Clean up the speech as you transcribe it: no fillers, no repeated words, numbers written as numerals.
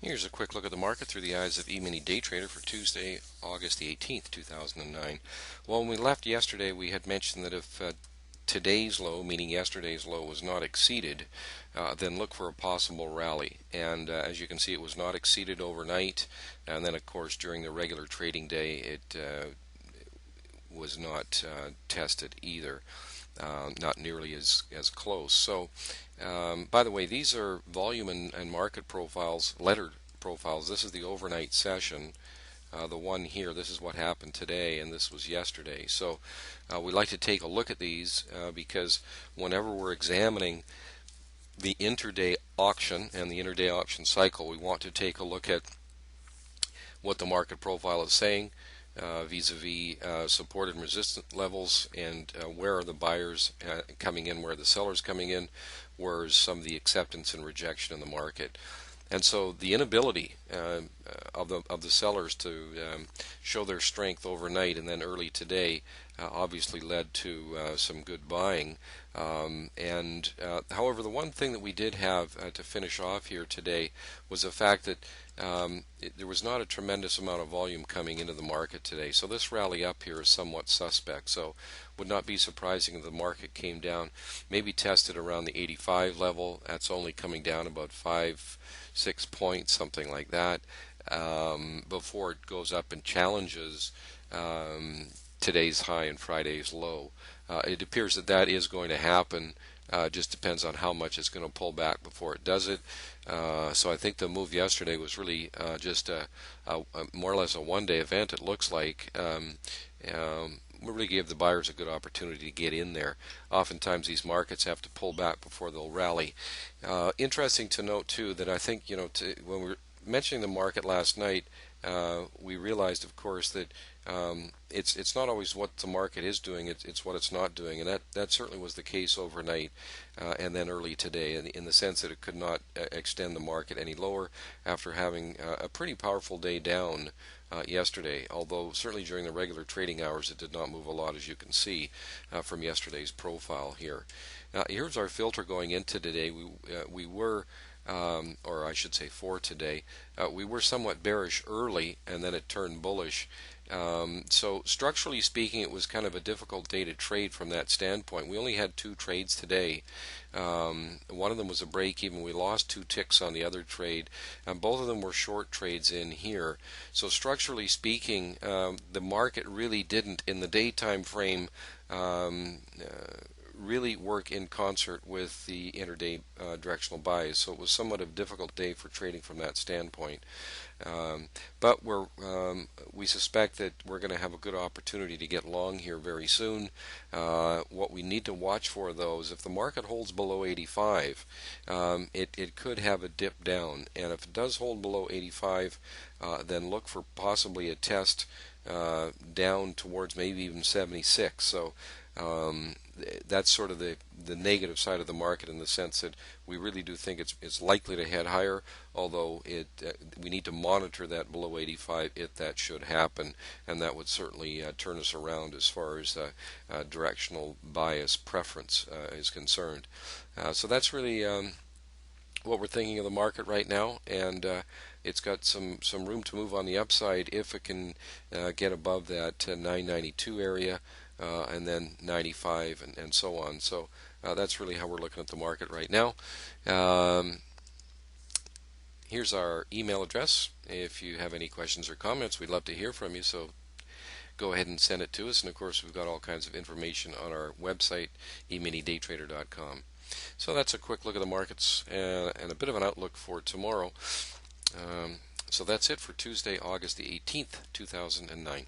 Here's a quick look at the market through the eyes of eMiniDayTrader for Tuesday, August the 18th, 2009. Well, when we left yesterday, we had mentioned that if today's low, meaning yesterday's low, was not exceeded, then look for a possible rally. And as you can see, it was not exceeded overnight. And then, of course, during the regular trading day, it was not tested either. Not nearly as close. So, by the way, these are volume and market profiles, lettered profiles. This is the overnight session. The one here, this is what happened today, and this was yesterday. So, we like to take a look at these because whenever we're examining the intraday auction and the intraday auction cycle, we want to take a look at what the market profile is saying vis-a-vis support and resistance levels, and where are the buyers coming in, where are the sellers coming in, where is some of the acceptance and rejection in the market. And so the inability of the sellers to show their strength overnight and then early today obviously led to some good buying. However, the one thing that we did have to finish off here today was the fact that there was not a tremendous amount of volume coming into the market today. So this rally up here is somewhat suspect. So would not be surprising if the market came down, maybe tested around the 85 level. That's only coming down about 5-6 points, something like that, before it goes up and challenges today's high and Friday's low. It appears that that is going to happen. Just depends on how much it's going to pull back before it does it. So I think the move yesterday was really just a more or less a one-day event, it looks like. Really gave the buyers a good opportunity to get in there. Oftentimes these markets have to pull back before they'll rally. Interesting to note too that I think when we were mentioning the market last night, we realized, of course, that it's not always what the market is doing, it's what it's not doing, and that certainly was the case overnight and then early today, in the sense that it could not extend the market any lower after having a pretty powerful day down yesterday, although certainly during the regular trading hours it did not move a lot, as you can see from yesterday's profile here. Here's our filter going into today. We were or I should say for today, we were somewhat bearish early and then it turned bullish. So structurally speaking, it was kind of a difficult day to trade from that standpoint. We only had 2 trades today. One of them was a break even. We lost 2 ticks on the other trade, and both of them were short trades in here. So structurally speaking, the market really didn't, in the daytime frame, really work in concert with the intraday directional buys. So it was somewhat of a difficult day for trading from that standpoint. But we suspect that we're going to have a good opportunity to get long here very soon. What we need to watch for, though, is if the market holds below 85, it could have a dip down. And if it does hold below 85, then look for possibly a test down towards maybe even 76. So that's sort of the negative side of the market, in the sense that we really do think it's likely to head higher, although we need to monitor that below 85 if that should happen, and that would certainly turn us around as far as directional bias preference is concerned. So that's really what we're thinking of the market right now, and it's got some room to move on the upside if it can get above that 992 area. And then 95 and so on. So that's really how we're looking at the market right now. Here's our email address. If you have any questions or comments, we'd love to hear from you. So go ahead and send it to us. And of course, we've got all kinds of information on our website, eMiniDayTrader.com. So that's a quick look at the markets and a bit of an outlook for tomorrow. So that's it for Tuesday, August the 18th, 2009.